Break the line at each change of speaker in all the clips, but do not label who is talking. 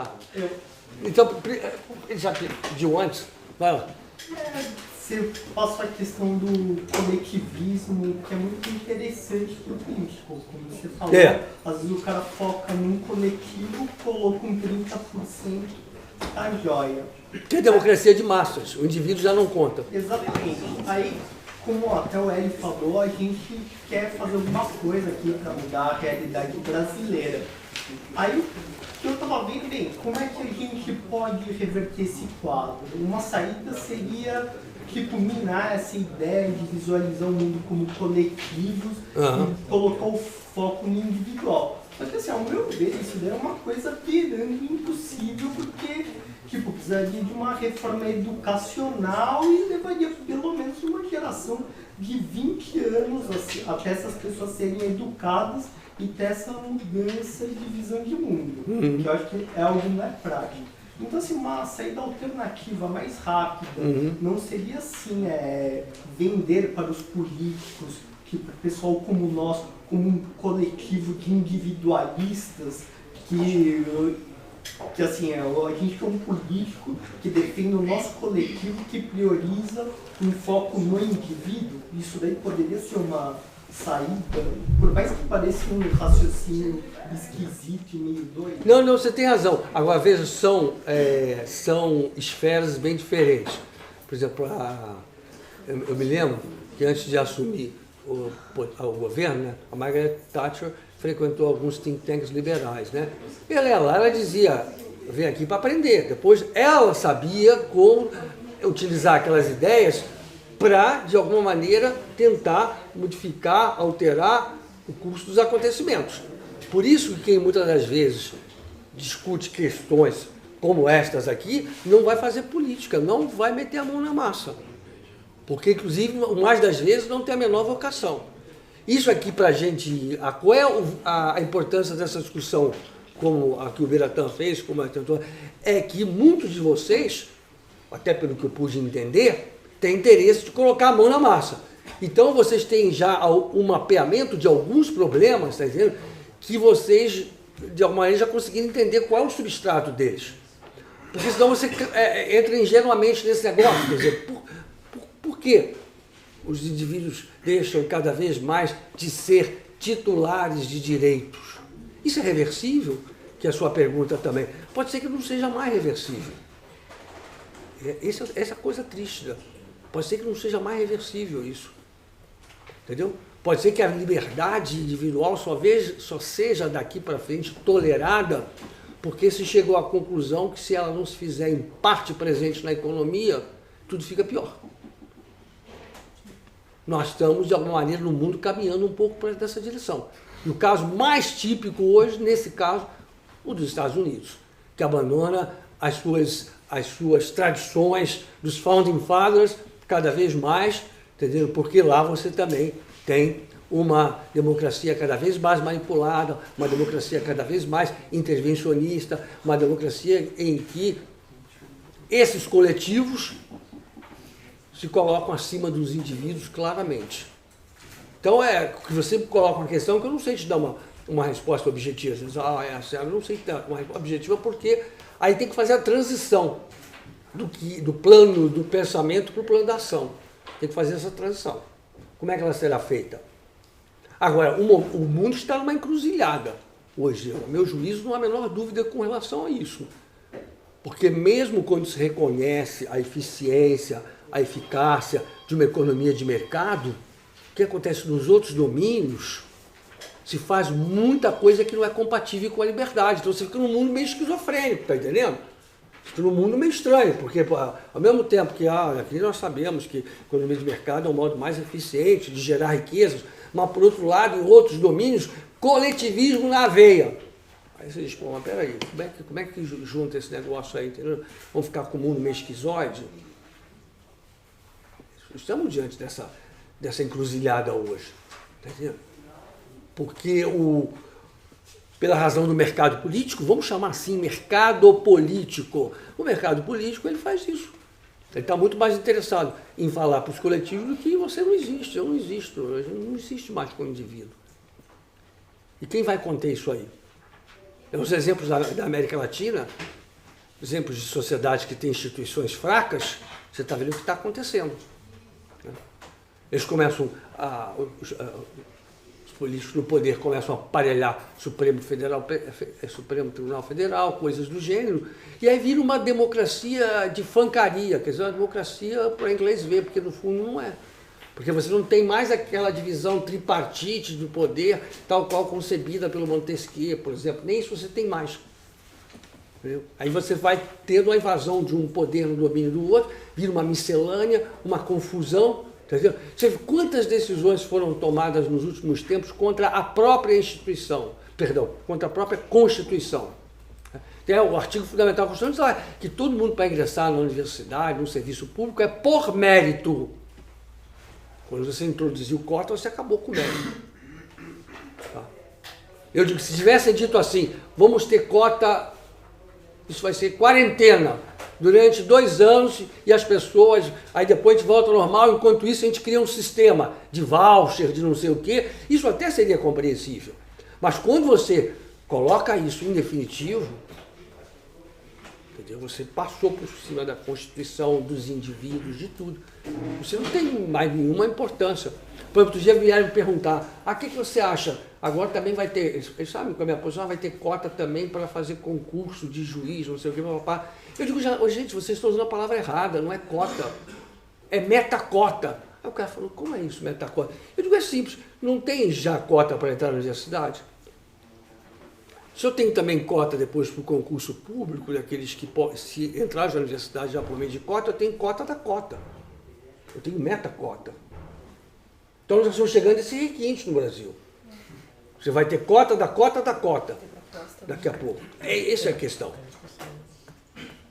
lá. Então, ele já pediu antes? Vai lá.
Você passa a questão do coletivismo, que é muito interessante para o político. Como você falou, às vezes o cara foca num coletivo, coloca um 30%, tá joia.
Que é democracia de massas, o indivíduo já não conta.
Exatamente. Aí, como até o Hélio falou, a gente quer fazer alguma coisa aqui para mudar a realidade brasileira. Aí, o que eu estava vendo, bem, como é que a gente pode reverter esse quadro? Uma saída seria, tipo, minar essa ideia de visualizar o mundo como coletivos e colocar o foco no individual. Só que, assim, ao meu ver, isso daí é uma coisa virando impossível, porque, tipo, precisaria de uma reforma educacional e levaria pelo menos uma geração de 20 anos assim, até essas pessoas serem educadas e ter essa mudança de visão de mundo, que eu acho que é algo não é prático. Então, assim, uma saída alternativa mais rápida não seria, assim, vender para os políticos, que o pessoal como nós, como um coletivo de individualistas, que assim, a gente é um político que defende o nosso coletivo, que prioriza um foco no indivíduo. Isso daí poderia ser uma saída, por mais que pareça um raciocínio esquisito e meio doido.
Não, você tem razão. Agora, veja, são esferas bem diferentes. Por exemplo, eu me lembro que antes de assumir o governo, né, a Margaret Thatcher frequentou alguns think tanks liberais, né? E ela dizia, vem aqui para aprender. Depois ela sabia como utilizar aquelas ideias para, de alguma maneira, tentar modificar, alterar o curso dos acontecimentos. Por isso que quem muitas das vezes discute questões como estas aqui, não vai fazer política, não vai meter a mão na massa. Porque, inclusive, mais das vezes não tem a menor vocação. Isso aqui para a gente, qual é a importância dessa discussão, como a que o Biratã fez, como a tentou, é que muitos de vocês, até pelo que eu pude entender, têm interesse de colocar a mão na massa. Então vocês têm já um mapeamento de alguns problemas, tá entendendo? Que vocês, de alguma maneira, já conseguiram entender qual é o substrato deles. Porque senão você entra ingenuamente nesse negócio, quer dizer, por quê? Os indivíduos deixam cada vez mais de ser titulares de direitos. Isso é reversível? Que é a sua pergunta também. Pode ser que não seja mais reversível. Essa coisa triste. Pode ser que não seja mais reversível isso. Entendeu? Pode ser que a liberdade individual só seja daqui para frente tolerada porque se chegou à conclusão que se ela não se fizer em parte presente na economia, tudo fica pior. Nós estamos, de alguma maneira, no mundo caminhando um pouco para essa direção. E o caso mais típico hoje, nesse caso, o dos Estados Unidos, que abandona as suas tradições dos Founding Fathers cada vez mais, entendeu? Porque lá você também tem uma democracia cada vez mais manipulada, uma democracia cada vez mais intervencionista, uma democracia em que esses coletivos se colocam acima dos indivíduos claramente. Então, que você coloca uma questão que eu não sei te dar uma resposta objetiva. Você diz, eu não sei te dar uma resposta objetiva porque aí tem que fazer a transição do plano, do pensamento para o plano da ação. Tem que fazer essa transição. Como é que ela será feita? Agora, o mundo está numa encruzilhada hoje. A meu juízo, não há a menor dúvida com relação a isso. Porque mesmo quando se reconhece a eficiência, a eficácia de uma economia de mercado, o que acontece nos outros domínios, se faz muita coisa que não é compatível com a liberdade. Então você fica num mundo meio esquizofrênico, tá entendendo? Fica num mundo meio estranho, porque ao mesmo tempo que aqui nós sabemos que a economia de mercado é um modo mais eficiente de gerar riquezas, mas por outro lado, em outros domínios, coletivismo na veia. Aí você diz, pô, mas peraí, como é que junta esse negócio aí, entendeu? Vamos ficar com o mundo meio esquizoide? Estamos diante dessa encruzilhada hoje, tá entendendo? Porque pela razão do mercado político, vamos chamar assim, mercado político. O mercado político, ele faz isso. Ele está muito mais interessado em falar para os coletivos do que você não existe, eu não existo, não existe mais como indivíduo. E quem vai conter isso aí? Os exemplos da América Latina, exemplos de sociedades que têm instituições fracas, você está vendo o que está acontecendo. Eles começam os políticos no poder começam a aparelhar Supremo Tribunal Federal, coisas do gênero, e aí vira uma democracia de fancaria, quer dizer, uma democracia para inglês ver, porque no fundo não é. Porque você não tem mais aquela divisão tripartite do poder, tal qual concebida pelo Montesquieu, por exemplo, nem isso você tem mais. Entendeu? Aí você vai tendo a invasão de um poder no domínio do outro, vira uma miscelânea, uma confusão. Entendeu? Você vê quantas decisões foram tomadas nos últimos tempos contra a própria instituição, contra a própria Constituição. O artigo fundamental da Constituição diz que todo mundo para ingressar na universidade, no serviço público, é por mérito. Quando você introduziu cota, você acabou com o mérito. Tá? Eu digo que se tivesse dito assim, vamos ter cota, isso vai ser quarentena, durante 2 anos, e as pessoas, aí depois a gente volta ao normal, enquanto isso a gente cria um sistema de voucher, de não sei o quê, isso até seria compreensível. Mas quando você coloca isso em definitivo, entendeu? Você passou por cima da Constituição, dos indivíduos, de tudo. Você não tem mais nenhuma importância. Por exemplo, outro dia vieram me perguntar, o que você acha? Agora também vai ter, eles sabem que a minha posição vai ter cota também para fazer concurso de juiz, não sei o que, papá. Eu digo, gente, vocês estão usando a palavra errada, não é cota, é metacota. Aí o cara falou, como é isso, metacota? Eu digo, é simples, não tem já cota para entrar na universidade? Se eu tenho também cota depois para o concurso público, daqueles que, se entrar na universidade já por meio de cota, eu tenho cota da cota. Eu tenho metacota. Então nós estamos chegando a esse requinte no Brasil. Você vai ter cota da cota da cota daqui a pouco. Essa é a questão.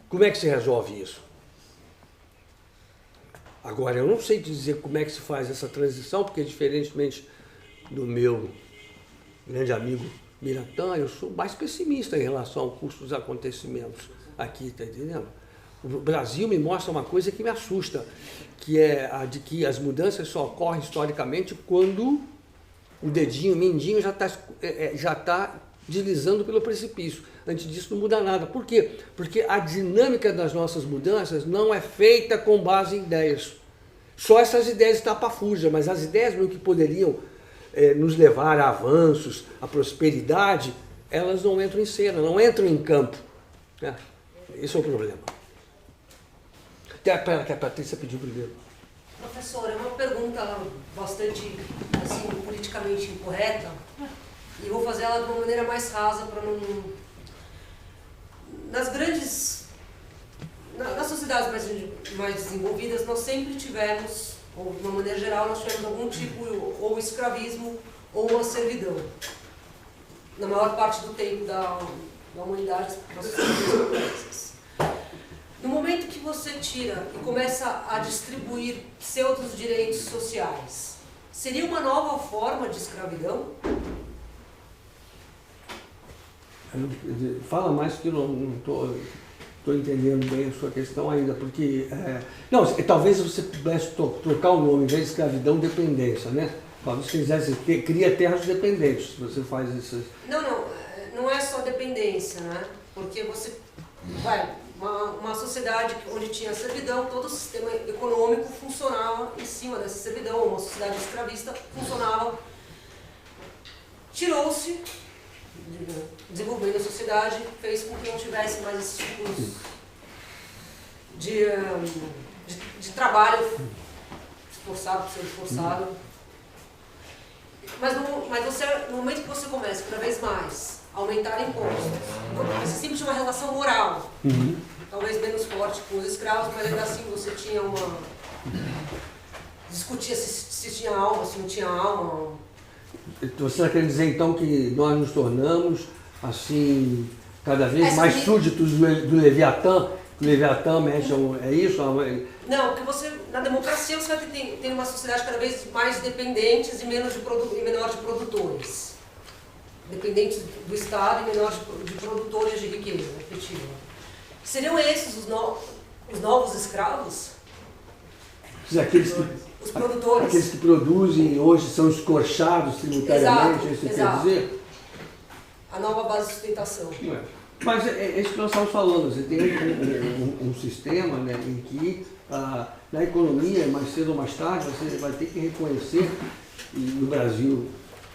Como é que se resolve isso? Agora, eu não sei dizer como é que se faz essa transição, porque diferentemente do meu grande amigo Miratã, eu sou mais pessimista em relação ao curso dos acontecimentos aqui, está entendendo? O Brasil me mostra uma coisa que me assusta, que é a de que as mudanças só ocorrem historicamente quando o dedinho, o mindinho já tá deslizando pelo precipício. Antes disso não muda nada. Por quê? Porque a dinâmica das nossas mudanças não é feita com base em ideias. Só essas ideias estapafúrdias, mas as ideias que poderiam nos levar a avanços, a prosperidade, elas não entram em cena, não entram em campo. Né? Esse é o problema. Espera, que a Patrícia pediu primeiro.
Professor, é uma pergunta bastante assim, politicamente incorreta, e vou fazer ela de uma maneira mais rasa para não... Nas sociedades mais desenvolvidas, nós sempre tivemos, ou de uma maneira geral, nós tivemos algum tipo, ou escravismo, ou uma servidão. Na maior parte do tempo da humanidade, das sociedades complexas. No momento que você tira e começa a distribuir pseudos direitos sociais, seria uma nova forma de escravidão?
Fala mais que eu não estou entendendo bem a sua questão ainda, porque... não, talvez você pudesse trocar o nome, em vez de escravidão, dependência, né? Talvez você quisesse, cria terras dependentes, se você faz isso.
Não é só dependência, né? Porque você vai... Uma sociedade onde tinha servidão, todo o sistema econômico funcionava em cima dessa servidão, uma sociedade escravista funcionava. Tirou-se, desenvolvendo a sociedade, fez com que não tivesse mais esses tipos de trabalho esforçado, pseudo-esforçado. Mas você, no momento que você começa cada vez mais a aumentar impostos, você sempre tinha uma relação moral. Talvez menos forte com os escravos, mas ainda assim você tinha discutia se tinha alma, se não tinha alma.
Você quer dizer então que nós nos tornamos, assim, cada vez mais súditos do Leviatã? O Leviatã mexe, é isso?
Não, porque na democracia você vai ter uma sociedade cada vez mais dependentes e menor de produtores. Dependentes do Estado e menor de produtores de riqueza efetiva. Seriam esses os novos escravos? Os produtores.
Aqueles que produzem hoje são escorchados tributariamente,
exato,
isso
exato.
quer dizer?
a nova base de sustentação.
Mas é isso que nós estamos falando, você tem um sistema, né, em que na economia, mais cedo ou mais tarde, você vai ter que reconhecer, e no Brasil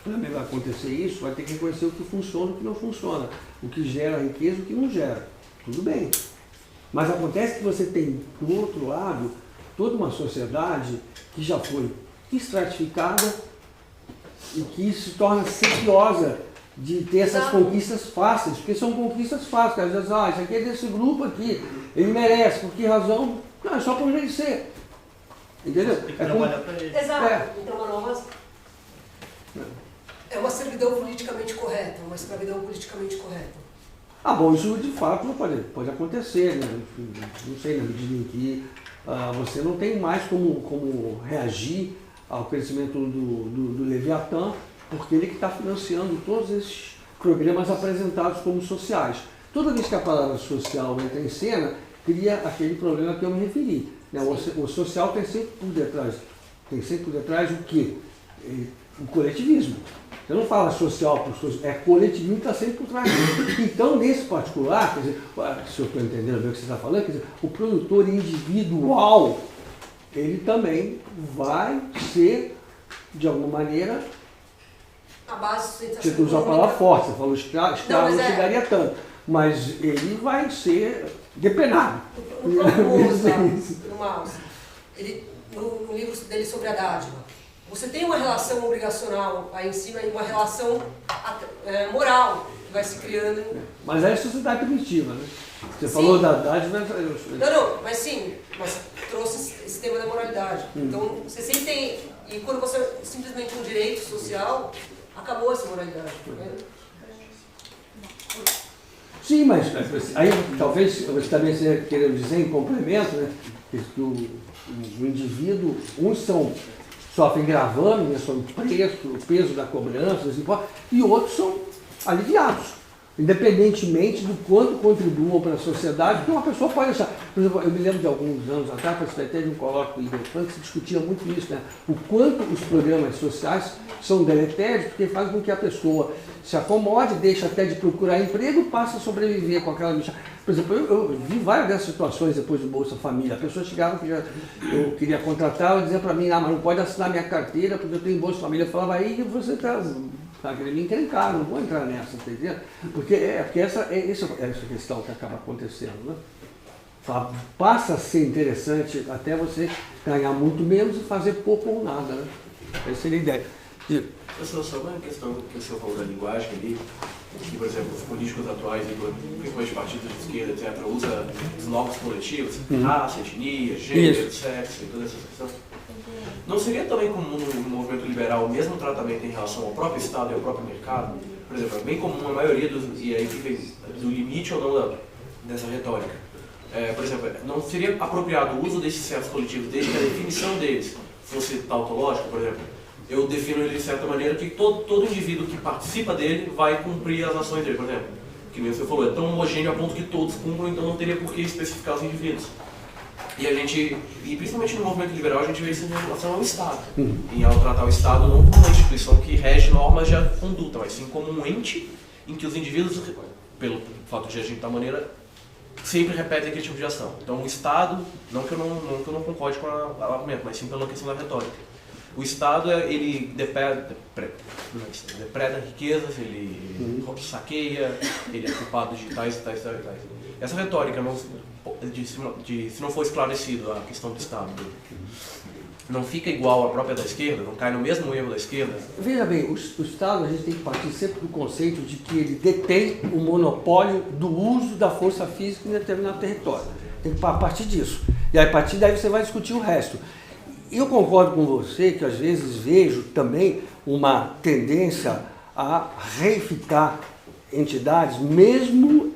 também vai acontecer isso, vai ter que reconhecer o que funciona e o que não funciona, o que gera riqueza e o que não gera. Tudo bem. Mas acontece que você tem, do outro lado, toda uma sociedade que já foi estratificada e que se torna sequiosa de ter essas conquistas fáceis, porque são conquistas fáceis. Às vezes, isso aqui é desse grupo aqui, ele merece, por que razão? Não, é só por ele ser. Entendeu?
Exato. Então, é uma servidão politicamente correta, uma escravidão politicamente correta.
Bom, isso de fato pode acontecer, né? Não sei, na medida em que você não tem mais como reagir ao crescimento do Leviatã, porque ele que está financiando todos esses programas apresentados como sociais. Toda vez que a palavra social entra em cena, cria aquele problema que eu me referi. Né? O social tem sempre por detrás o quê? O coletivismo. Você não fala social por social, é coletivismo que está sempre por trás. Então, nesse particular, quer dizer, se eu estou entendendo bem o que você está falando, quer dizer, o produtor individual, ele também vai ser, de alguma maneira,
a base de sustentação.
Você usou a palavra forte, você falou escravo não chegaria tanto, mas ele vai ser depenado.
No livro dele sobre a dádiva, você tem uma relação obrigacional aí em cima e uma relação moral que vai se criando.
Mas é sociedade primitiva, né? Você falou da dádiva.
Não, mas sim, mas trouxe esse tema da moralidade. Então, você sempre tem. E quando você simplesmente um direito social, acabou essa moralidade. Né?
Sim, mas aí talvez você também esteja querendo dizer em complemento, né? Que o indivíduo, uns sofrem gravame, né, sobre o peso da cobrança, e outros são aliviados, independentemente do quanto contribuam para a sociedade, porque uma pessoa pode achar. Por exemplo, eu me lembro de alguns anos atrás, participei de um colóquio do Igor Frank, que se discutia muito isso, né? O quanto os programas sociais são deletérios, porque fazem com que a pessoa se acomode, deixa até de procurar emprego, passa a sobreviver com aquela bicha. Por exemplo, eu vi várias dessas situações depois do Bolsa Família. A pessoa chegava que eu queria contratar, ela dizia para mim, mas não pode assinar minha carteira porque eu tenho Bolsa Família. Eu falava, aí você está querendo me encrencar, não vou entrar nessa, tá entendendo? Porque essa questão que acaba acontecendo, né? Passa a ser interessante até você ganhar muito menos e fazer pouco ou nada, né? Essa seria a ideia.
Só uma questão que o senhor falou da linguagem ali, que, por exemplo, os políticos atuais, principalmente partidos de esquerda, etc., usam os novos coletivos, raça, etnia, gênero, sexo e toda essa questão. Não seria também comum no movimento liberal o mesmo tratamento em relação ao próprio Estado e ao próprio mercado? Por exemplo, é bem comum a maioria e aí fica do limite ou não dessa retórica. Por exemplo, não seria apropriado o uso desses certos coletivos, desde que a definição deles fosse tautológica, por exemplo? Eu defino ele de certa maneira que todo indivíduo que participa dele vai cumprir as ações dele, por exemplo. Que nem você falou, é tão homogêneo a ponto que todos cumpram, então não teria por que especificar os indivíduos. E principalmente no movimento liberal, a gente vê isso em relação ao Estado. E ao tratar o Estado não como uma instituição que rege normas de conduta, mas sim como um ente em que os indivíduos, pelo fato de agir de tal maneira, sempre repetem aquele tipo de ação. Então o Estado, não que eu não concorde com o argumento, mas sim pela questão da retórica. O Estado, ele depreda riquezas, ele saqueia, ele é culpado de tais. Essa retórica, se não for esclarecido a questão do Estado, não fica igual à própria da esquerda, não cai no mesmo erro da esquerda?
Veja bem, o Estado, a gente tem que partir sempre do conceito de que ele detém o monopólio do uso da força física em determinado território. Tem que partir disso. E aí, a partir daí você vai discutir o resto. Eu concordo com você que às vezes vejo também uma tendência a reificar entidades, mesmo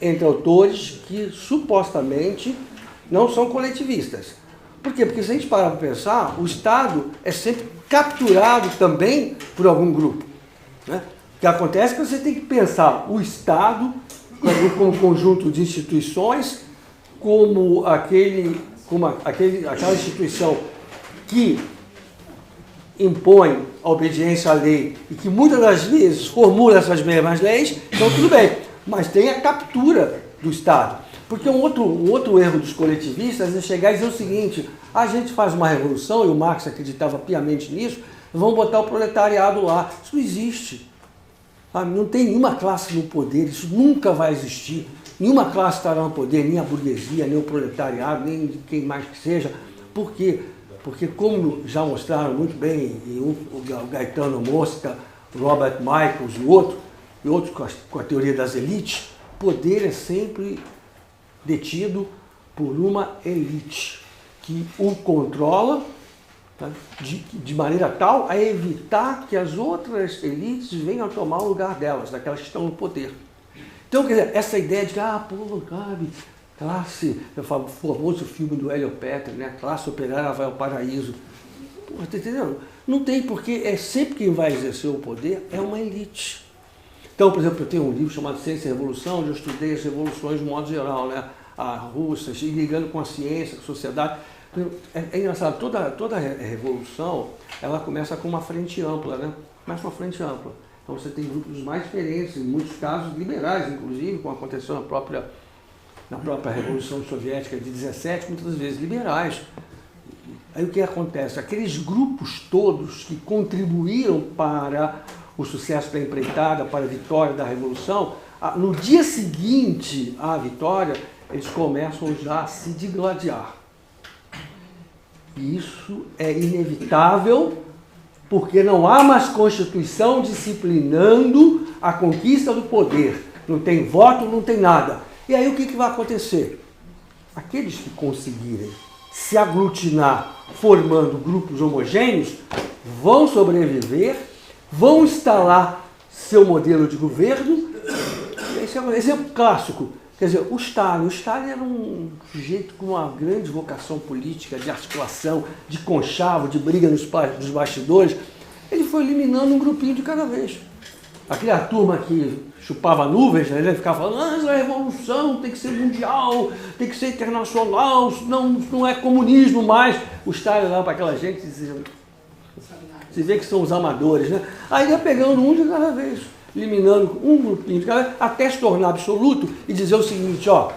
entre autores que supostamente não são coletivistas. Por quê? Porque se a gente parar para pensar, o Estado é sempre capturado também por algum grupo, né? O que acontece é que você tem que pensar o Estado como um conjunto de instituições, como aquela instituição que impõe a obediência à lei e que muitas das vezes formula essas mesmas leis, então tudo bem. Mas tem a captura do Estado. Porque um outro erro dos coletivistas é chegar e dizer o seguinte: a gente faz uma revolução, e o Marx acreditava piamente nisso, vamos botar o proletariado lá. Isso não existe. Não tem nenhuma classe no poder, isso nunca vai existir. Nenhuma classe estará no poder, nem a burguesia, nem o proletariado, nem quem mais que seja. Por quê? Porque, como já mostraram muito bem o Gaetano Mosca, Robert Michels e outros com a teoria das elites, poder é sempre detido por uma elite que o controla, tá, de maneira tal a evitar que as outras elites venham a tomar o lugar delas, daquelas que estão no poder. Então, quer dizer, essa ideia de classe, eu falo, o famoso filme do Hélio Petri, né? Classe operária vai ao paraíso. Pô, tá entendendo? Não tem, porque é sempre quem vai exercer o poder é uma elite. Então, por exemplo, eu tenho um livro chamado Ciência e Revolução, onde eu estudei as revoluções de modo geral, né? A Rússia, e ligando com a ciência, com a sociedade. É engraçado, toda revolução, ela começa com uma frente ampla, né? Começa com uma frente ampla. Então você tem grupos mais diferentes, em muitos casos liberais, inclusive, como aconteceu na própria Revolução Soviética de 17, muitas vezes liberais. Aí o que acontece? Aqueles grupos todos que contribuíram para o sucesso da empreitada, para a vitória da Revolução, no dia seguinte à vitória, eles começam já a se digladiar. E isso é inevitável, porque não há mais Constituição disciplinando a conquista do poder. Não tem voto, não tem nada. E aí o que vai acontecer? Aqueles que conseguirem se aglutinar formando grupos homogêneos vão sobreviver, vão instalar seu modelo de governo. Esse é um exemplo clássico. Quer dizer, o Stalin era um sujeito com uma grande vocação política, de articulação, de conchavo, de briga nos bastidores. Ele foi eliminando um grupinho de cada vez. Aquela turma que chupava nuvens, né? Ele ficava falando, a revolução tem que ser mundial, tem que ser internacional, não é comunismo mais. O Stalin lá para aquela gente dizia, você vê que são os amadores, né? Aí ia pegando um de cada vez, eliminando um grupinho de cada vez, até se tornar absoluto e dizer o seguinte, ó,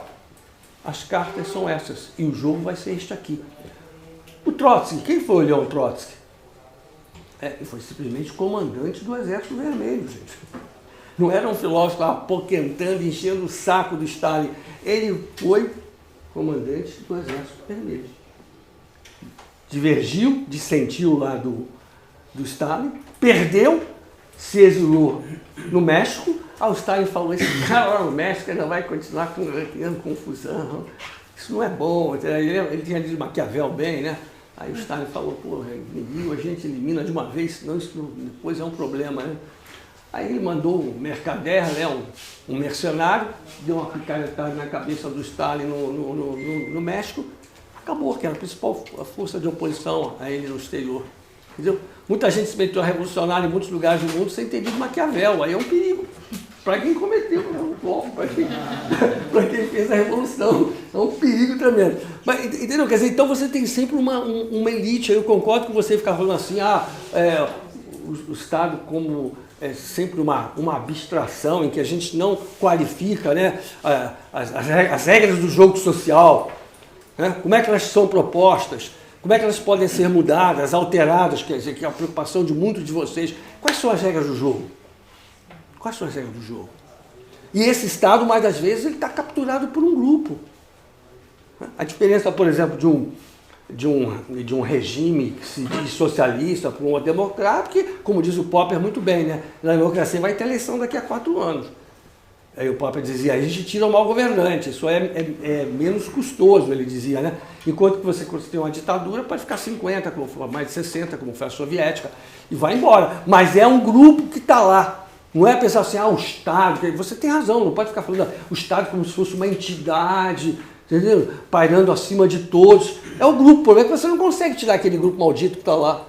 as cartas são essas e o jogo vai ser este aqui. O Trotsky, quem foi o Leon Trotsky? Ele foi simplesmente comandante do Exército Vermelho, gente. Não era um filósofo apoquentando, enchendo o saco do Stalin. Ele foi comandante do Exército Vermelho. Divergiu, dissentiu lá do Stalin, perdeu, se exilou no México. O Stalin falou, esse cara lá no México ainda vai continuar criando confusão. Isso não é bom. Ele tinha dito Maquiavel bem, né? Aí o Stalin falou, pô, a gente elimina de uma vez, senão isso depois é um problema, né? Aí ele mandou um mercader, né, um mercenário, deu uma picaretada na cabeça do Stalin no México, acabou, que era a principal força de oposição a ele no exterior. Entendeu? Muita gente se meteu a revolucionário em muitos lugares do mundo sem ter lido Maquiavel, aí é um perigo. Para quem cometeu o golpe, para quem fez a revolução. É um perigo tremendo. Mas, entendeu? Quer dizer, então você tem sempre uma elite. Eu concordo com você ficar falando assim, o Estado como sempre uma abstração em que a gente não qualifica, né, as regras do jogo social, né? Como é que elas são propostas, como é que elas podem ser mudadas, alteradas, quer dizer, que é a preocupação de muitos de vocês. Quais são as regras do jogo? Quais são as regras do jogo? E esse Estado, mais das vezes, ele está capturado por um grupo. A diferença, por exemplo, de um regime que se diz socialista para um democrático, que, como diz o Popper muito bem, né? Na democracia vai ter eleição daqui a 4 anos. Aí o Popper dizia, a gente tira o mau governante, isso é menos custoso, ele dizia, né? Enquanto que você tem uma ditadura, pode ficar 50, como foi, mais de 60, como foi a soviética, e vai embora. Mas é um grupo que está lá. Não é pensar assim, o Estado, você tem razão, não pode ficar falando o Estado como se fosse uma entidade, entendeu? Pairando acima de todos. É o grupo, o problema é que você não consegue tirar aquele grupo maldito que está lá.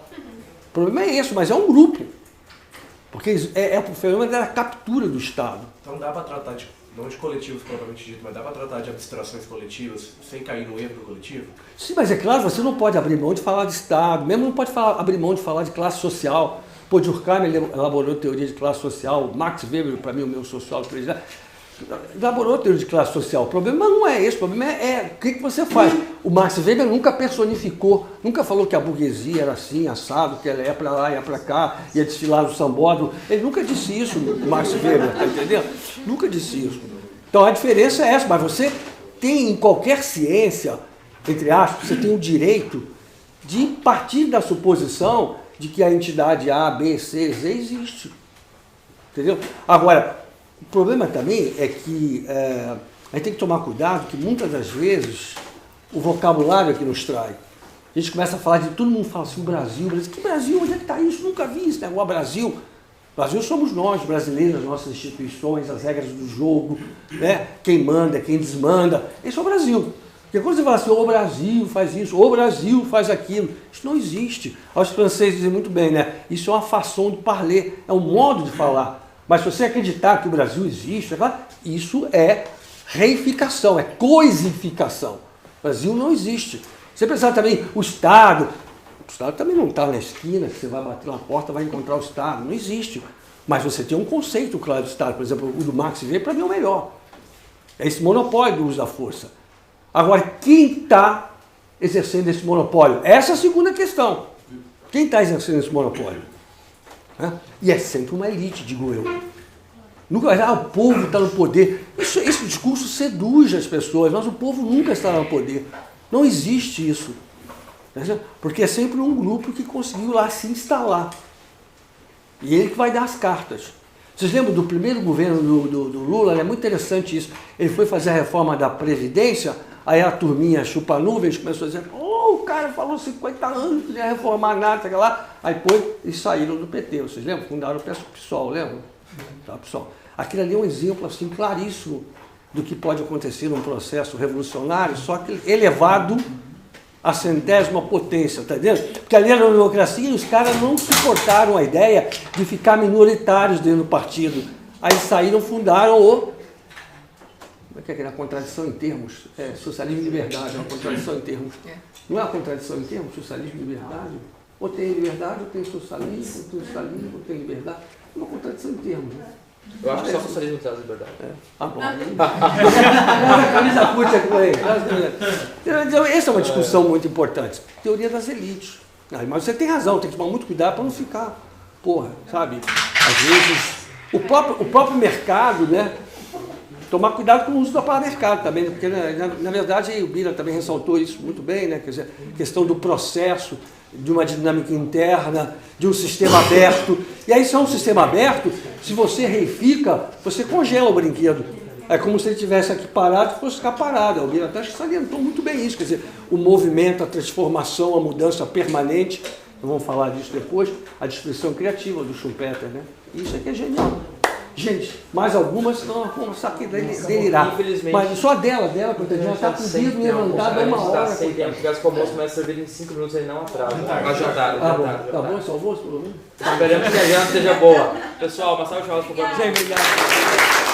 O problema é esse, mas é um grupo. Porque o fenômeno da captura do Estado.
Então dá para tratar de não de coletivos propriamente dito, mas dá para tratar de abstrações coletivas sem cair no erro do coletivo?
Sim, mas é claro, você não pode abrir mão de falar de Estado, mesmo não pode abrir mão de falar de classe social. Pô, Durkheim elaborou teoria de classe social, Max Weber, para mim, o meu sociólogo, elaborou teoria de classe social. O problema não é esse, o problema é o que você faz. O Max Weber nunca personificou, nunca falou que a burguesia era assim, assado, que ela ia para lá, ia para cá, ia desfilar no sambódromo. Ele nunca disse isso, o Max Weber, tá entendendo? Nunca disse isso. Então a diferença é essa, mas você tem em qualquer ciência, entre aspas, você tem o direito de partir da suposição de que a entidade A, B, C, Z existe. Entendeu? Agora, o problema também é que a gente tem que tomar cuidado que muitas das vezes o vocabulário é que nos trai. A gente começa a falar de... Todo mundo fala assim, Brasil. Que Brasil? Onde é que está isso? Nunca vi esse negócio Brasil. Brasil somos nós, brasileiros, as nossas instituições, as regras do jogo, né? Quem manda, quem desmanda. Esse é o Brasil. Porque quando você fala assim, o Brasil faz isso, o Brasil faz aquilo, isso não existe. Os franceses dizem muito bem, né? Isso é uma façon de parler, é um modo de falar. Mas se você acreditar que o Brasil existe, isso é reificação, é coisificação. O Brasil não existe. Você pensar também, o Estado também não está na esquina, que você vai bater na porta, vai encontrar o Estado, não existe. Mas você tem um conceito claro do Estado, por exemplo, o do Max Weber, para mim é o melhor. É esse monopólio do uso da força. Agora, quem está exercendo esse monopólio? Essa é a segunda questão. Quem está exercendo esse monopólio? E é sempre uma elite, digo eu. Nunca vai dizer, o povo está no poder. Esse discurso seduz as pessoas, mas o povo nunca estará no poder. Não existe isso. Porque é sempre um grupo que conseguiu lá se instalar. E ele que vai dar as cartas. Vocês lembram do primeiro governo do Lula? É muito interessante isso. Ele foi fazer a reforma da Previdência, aí a turminha chupa-nuvens começou a dizer, o cara falou 50 anos que não ia reformar nada, sei lá. Aí depois eles saíram do PT. Vocês lembram? Fundaram o PSOL, lembram? PSOL. Aquilo ali é um exemplo assim, claríssimo do que pode acontecer num processo revolucionário, só que elevado à 100ª potência, tá entendendo? Porque ali na democracia os caras não suportaram a ideia de ficar minoritários dentro do partido. Aí saíram, fundaram o... Como é que é aquela contradição em termos? Socialismo e liberdade, é uma contradição em termos. Não é uma contradição em termos, socialismo e liberdade? Ou tem liberdade, ou tem socialismo, ou tem socialismo, ou tem liberdade. É uma contradição em termos. Né?
Eu acho que só socialismo traz liberdade.
Bom. A camisa curta aqui com ele. Então, essa é uma discussão muito importante. Teoria das elites. Mas você tem razão, tem que tomar muito cuidado para não ficar, sabe? Às vezes, o próprio mercado, né? Tomar cuidado com o uso da palavra mercado também, né? Porque, na verdade, o Bira também ressaltou isso muito bem, né? Quer dizer, questão do processo, de uma dinâmica interna, de um sistema aberto. E aí, se é um sistema aberto, se você reifica, você congela o brinquedo. É como se ele estivesse aqui parado e fosse ficar parado. O Bira até salientou muito bem isso. Quer dizer, o movimento, a transformação, a mudança permanente, vamos falar disso depois, a destruição criativa do Schumpeter, né? Isso aqui é genial. Gente, mais algumas, senão vamos começar aqui a delirar.
Infelizmente.
Mas só dela, porque a gente já está com o dedo levantado há uma hora.
Sem tempo, porque o almoço começa a servir em 5 minutos, ele não atrasa. Mas jantar.
Tá bom esse almoço, pelo menos?
Esperamos que a janta seja boa. Pessoal, uma salva de palmas para o
Gente, obrigado.